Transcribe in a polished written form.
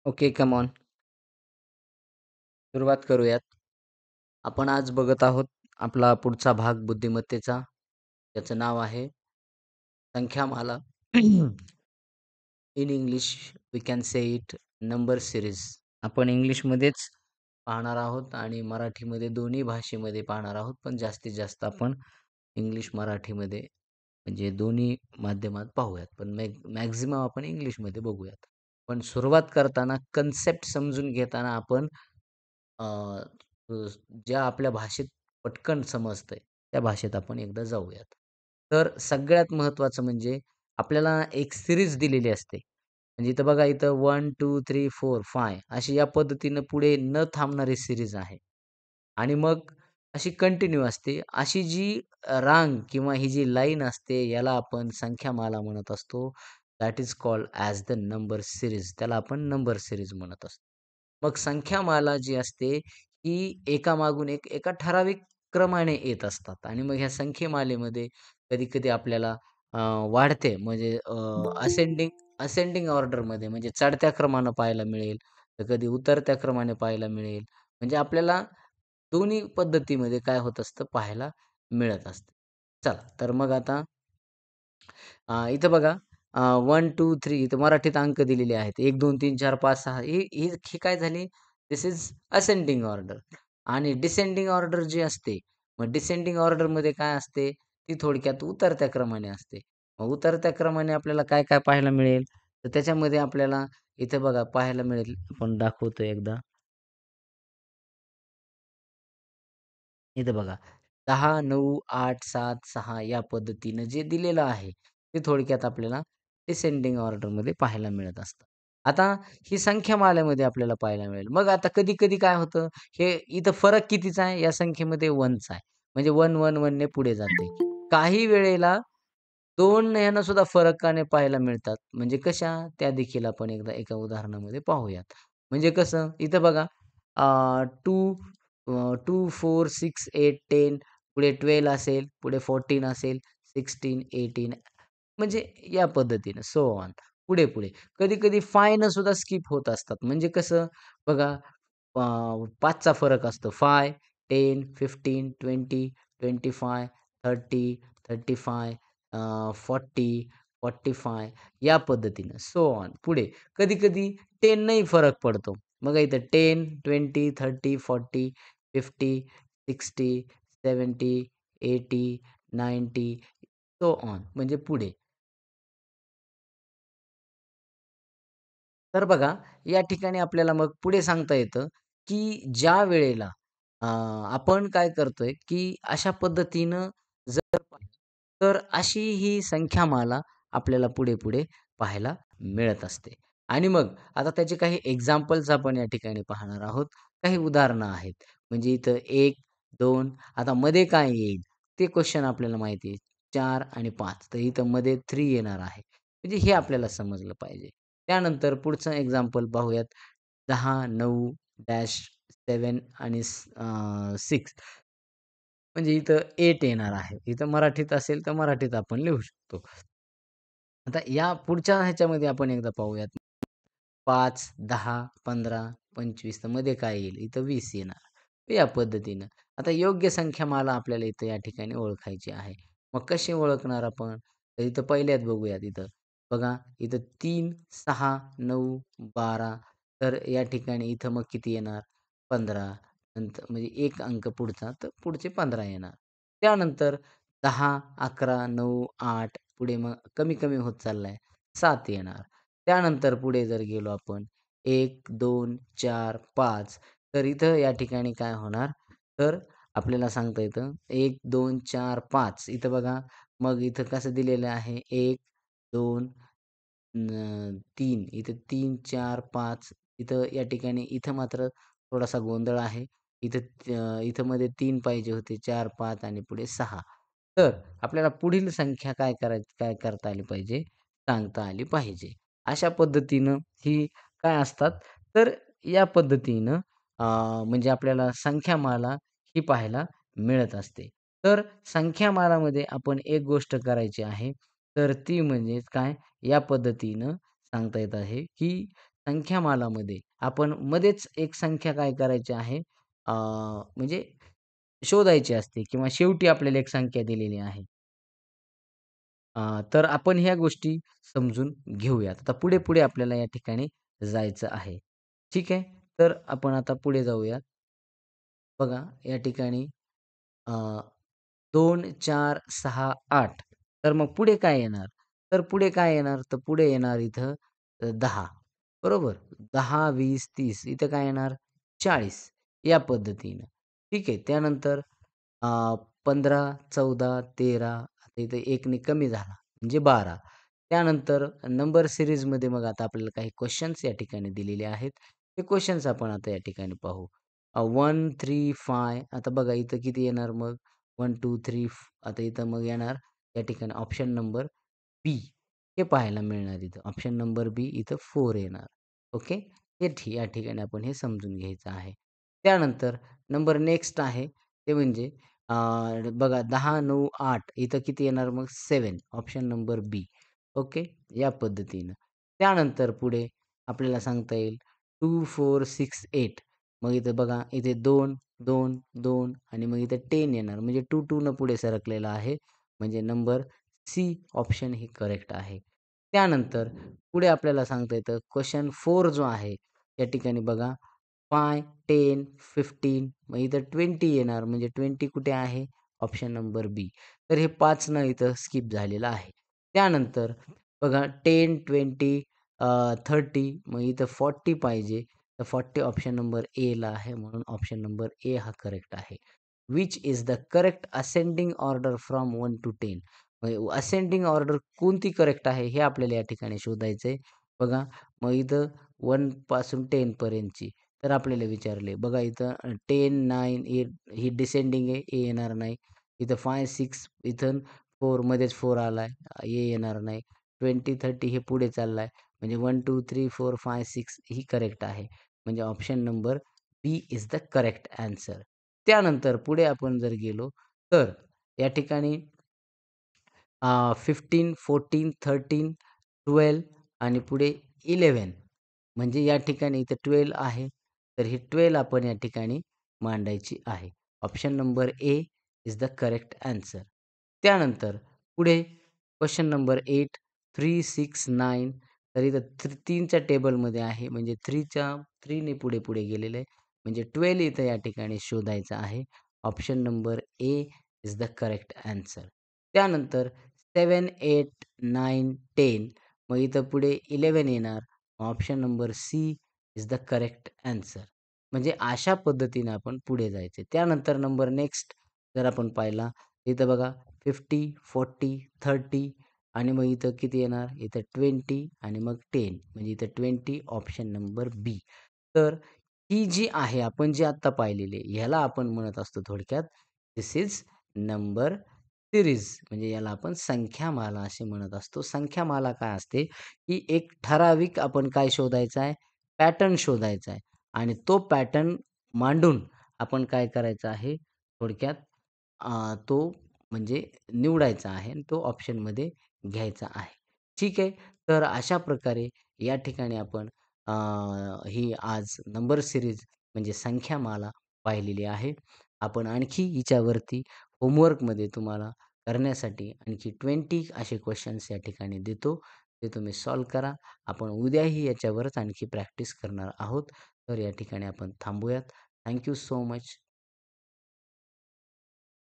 Okay, come on. सुरुवात करूयात. आपण आज बघत आहोत आपला पुढचा भाग बुद्धिमत्तेचा. त्याचं नाव आहे संख्यामाला. In English we can say it number series. आपण इंग्लिशमध्येच पाहणार आहोत आणि मराठीमध्ये दोन्ही भाषेमध्ये पाहणार आहोत. पण जास्तीत जास्त आपण इंग्लिश, मराठीमध्ये म्हणजे दोन्ही माध्यमात पाहूयात. पण मॅक्झिमम आपण इंग्लिशमध्ये बघूयात. पण सुरुवात करताना कन्सेप्ट समजून घेताना आपण अ, अ, ज्या आपल्या भाषेत पटकन समजतंय, त्या भाषेत आपण एकदा जाऊयात. तर सगळ्यात महत्त्वाचं म्हणजे आपल्याला एक सीरीज दिलेली असते. म्हणजे इथं बघा, इथं 1, 2, 3, 4, 5 अशी या पद्धतीनं पुढे न थांबणारी सीरीज आहे. आणि मग अशी कंटिन्यू असते. अशी जी रांग किंवा ही जी लाईन असते, याला आपण संख्यामाला म्हणत असतो. That is called as the number series. त्याला आपण नंबर सीरीज म्हणत असतो. मग संख्यामाला जी असते, ही एकामागून एक एका ठराविक क्रमाने येत असतात आणि मग ह्या संख्येमालेमध्ये कधी-कधी आपल्याला वाढते म्हणजे असेंडिंग असेंडिंग ऑर्डरमध्ये म्हणजे चढत्या क्रमानं पाहायला मिळेल, तर कधी उतरत्या क्रमाने पाहायला मिळेल. म्हणजे आपल्याला दोन्ही पद्धतीमध्ये काय होत असतं पाहायला मिळत असतं. चला तर मग आता इथं बघा 1, 2, 3 इथं मराठीत अंक दिलेले आहेत. 1, 2, 3, 4, 5, 6 ही काय झाली? दिस इज असेंडिंग ऑर्डर आणि डिसेंडिंग ऑर्डर जी असते, मग डिसेंडिंग ऑर्डरमध्ये काय असते? ती थोडक्यात उतरत्या क्रमाने असते. मग उतरत्या क्रमाने आपल्याला काय-काय पाहायला मिळेल? तर त्याच्यामध्ये आपल्याला इथे बघा पाहायला मिळेल. आपण दाखवतो एकदा. इथं बघा 10, 9, 8, 7, 6 या पद्धतीनं जे दिलेलं आहे, ते थोडक्यात आपल्याला डिसेंडिंग ऑर्डरमध्ये पाहायला मिळत असतं. आता ही संख्यामालेमध्ये आपल्याला पाहायला मिळेल. मग आता कधी-कधी काय होतं, हे इथं फरक कितीचा आहे? या संख्येमध्ये 1चा आहे. म्हणजे 1, 1, 1 ने पुढे जाते. काही वेळेला 2 ह्यानं सुद्धा फरकाने पाहायला मिळतात. म्हणजे कशा? त्या देखील आपण एकदा एका उदाहरणामध्ये पाहूयात. म्हणजे कसं? इथं बघा 2 2, 4, 6, 8, 10 पुढे 12 असेल, पुढे 14 असेल, 16, 18 म्हणजे या पद्धतीनं सो ऑन. पुढे-पुढे. कधी-कधी 5 न सुद्धा स्किप होत असतात. म्हणजे कसं? बघा 5चा फरक असतो. 5, 10, 15, 20, 25, 30, 35 40, 45 या पद्धतीनं सो ऑन. पुढे कधी-कधी 10 नाही फरक पडतो. बघा इथं 10, 20, 30, 40, 50, 60, 70, 80, 90 सो ऑन म्हणजे पुढे. तर बघा, या ठिकाणी आपल्याला मग पुढे सांगता येतं, की ज्या वेळेला आपण काय करतोय, की अशा पद्धतीनं जर पाहिलं, तर अशी ही संख्यामाला आपल्याला पुढे-पुढे पाहायला मिळत असते. आणि मग आता त्याचे काही एक्झाम्पल्स आपण या ठिकाणी पाहणार आहोत. काही उदाहरणं आहेत. म्हणजे इथं 1, 2 आता मध्ये काय येईल? ते क्वेशन आपल्याला माहिती आहे. 4 आणि 5 तर इथं मध्ये 3 येणार आहे. म्हणजे हे आपल्याला समजलं पाहिजे. त्यानंतर पुढचं एक्झाम्पल पाहूयात. 10, 9, डॅश 7 आणि 6 म्हणजे इथं 8 येणार आहे. इथं मराठीत असेल तर मराठीत आपण लिहू शकतो. आता या पुढच्या ह्याच्यामध्ये आपण एकदा पाहूयात. 5, 10, 15, 25 तर मध्ये काय येईल? इथं 20 येणार. या पद्धतीनं. आता योग्य संख्यामाला आपल्याला इथं या ठिकाणी ओळखायची आहे. मग कशी ओळखणार आपण? तर इथं पहिल्यात बघूयात इथं. बघा इथं 3, 6, 9, 12 तर या ठिकाणी इथं मग किती येणार? 15 नंतर म्हणजे 1 अंक पुढचा तर पुढचे 15 येणार. त्यानंतर 10, 11, 9, 8 पुढे मग कमी-कमी होत चाललाय. 7 येणार. त्यानंतर पुढे जर गेलो आपण 1, 2, 4, 5 तर इथं या ठिकाणी काय होणार? तर आपल्याला सांगता येतं 1, 2, 4, 5 इथं बघा मग इथं कसं दिलेलं आहे 1, 2 3 इथं 3, 4, 5 इथं या ठिकाणी इथं मात्र थोडासा गोंधळ आहे. इथं मध्ये 3 पाहिजे होते, 4, 5 आणि पुढे 6. तर आपल्याला पुढील संख्या काय करता आली पाहिजे? सांगता आली पाहिजे. अशा पद्धतीनं ही काय असतात, तर या पद्धतीनं म्हणजे आपल्याला संख्यामाला ही पाहायला मिळत असते. तर संख्यामालामध्ये आपण एक गोष्ट करायची आहे, तर ती म्हणजे काय? या पद्धतीनं सांगता येत आहे, की संख्यामालामध्ये आपण मध्येच एक संख्या काय करायची आहे, म्हणजे शोधायची असते किंवा शेवटी आपल्याला एक संख्या दिलेली आहे. तर आपण ह्या गोष्टी समजून घेऊयात. आता पुढे-पुढे आपल्याला या ठिकाणी जायचं आहे. ठीक आहे. तर आपण आता पुढे जाऊयात. बघा या ठिकाणी अ, 2, 4, 6, 8. तर मग पुढे काय येणार? तर पुढे काय येणार? तर पुढे येणार इथं 10 बरोबर. 10, 20, 30 इथं काय येणार? 40 या पद्धतीनं. ठीक आहे. त्यानंतर अ, 15, 14, 13 आता इथे 1 ने कमी झाला म्हणजे 12. त्यानंतर नंबर सीरीजमध्ये मग आता आपल्याला काही क्वेशन्स या ठिकाणी दिलेले आहेत. ते क्वेशन्स आपण आता या ठिकाणी पाहू. 1, 3, 5 आता बघा इथं किती येणार मग 1, 2, 3 आता इथं मग येणार या ठिकाणी ऑप्शन नंबर बी हे पाहायला मिळणार इथं. ऑप्शन नंबर बी इथं 4 येणार. ओके. या ठिकाणी आपण हे समजून घ्यायचं आहे. त्यानंतर नंबर नेक्स्ट आहे ते म्हणजे अ, बघा 10, 9, 8 इथं किती येणार मग 7 ऑप्शन नंबर बी. ओके. या पद्धतीनं. त्यानंतर पुढे आपल्याला सांगता येईल 2, 4, 6, 8 मग इथं बघा इथे 2, 2, 2 आणि मग इथे 10 येणार म्हणजे 2, 2 न पुढे सरकलेला आहे. म्हणजे नंबर सी ऑप्शन हे करेक्ट आहे. त्यानंतर पुढे आपल्याला सांगता येतं क्वेशन 4 जो आहे, या ठिकाणी बघा 5, 10, 15 मग इथं 20 येणार म्हणजे 20 कुठे आहे? ऑप्शन नंबर बी. तर हे 5 न इथं स्किप झालेलं आहे. त्यानंतर बघा 10, 20 30 मग इथं 40 पाहिजे. तर 40 ऑप्शन नंबर एला आहे म्हणून ऑप्शन नंबर ए हा करेक्ट आहे. Which is the correct ascending order from 1 to 10 ascending order कोणती करेक्ट आहे हे आपल्याला या ठिकाणी शोधायचं आहे. बघा मग इथं 1 पासून 10 पर्यंतची. तर आपल्याला विचारले बघा इथं 10, 9, 8 ही डिसेंडिंग आहे, ए येणार नाही. इथं 5, 6 इथून 4 मध्येच 4 आलाय, ए येणार नाही. 20, 30 हे पुढे चाललाय. म्हणजे 1, 2, 3, 4, 5, 6 ही करेक्ट आहे. म्हणजे option number B is the correct answer. त्यानंतर पुढे आपण जर गेलो तर या ठिकाणी 15, 14, 13, 12 आणि पुढे 11 म्हणजे या ठिकाणी इथं 12 आहे. तर ही 12 आपण या ठिकाणी मांडायची आहे. Option number A is the correct answer. त्यानंतर पुढे क्वेशन नंबर 8, 3, 6, 9 तर इथं 3च्या टेबलमध्ये आहे म्हणजे 3 ने पुढे गेलेलं आहे. म्हणजे 12 इथं या ठिकाणी शोधायचं आहे. Option number A is the correct answer. त्यानंतर 7, 8, 9, 10 मग इथं पुढे 11 येणार. Option number C is the correct answer. म्हणजे अशा पद्धतीने आपण पुढे जायचे. त्यानंतर नंबर नेक्स्ट जर आपण पाहिला, इथं बघा 50, 40, 30 आणि मग इथं किती येणार? इथं 20 आणि मग 10 म्हणजे इथं 20 ऑप्शन नंबर बी. तर ही जी आहे आपण जी आत्ता पाहिलेली आहे, ह्याला आपण म्हणत असतो थोडक्यात धिस इज नंबर सीरीज म्हणजे याला आपण संख्यामाला असे म्हणत असतो. संख्यामाला काय असते, की एक ठराविक आपण काय शोधायचा आहे, पॅटर्न शोधायचा आहे आणि तो पॅटर्न मांडून आपण काय करायचं आहे, थोडक्यात तो म्हणजे निवडायचा आहे आणि तो ऑप्शनमध्ये घ्यायचा आहे. ठीक आहे. तर अशा प्रकारे या ठिकाणी आपण अ, ही आज नंबर सीरीज म्हणजे संख्यामाला पाहिलेली आहे. आपण आणखी हिच्यावरती होमवर्कमध्ये तुम्हाला करण्यासाठी आणखी 20 असे क्वेशन्स या ठिकाणी देतो. ते तुम्ही सॉल्व्ह करा. आपण उद्याही याच्यावरच आणखी प्रॅक्टिस करणार आहोत. तर या ठिकाणी आपण थांबूयात. Thank so much.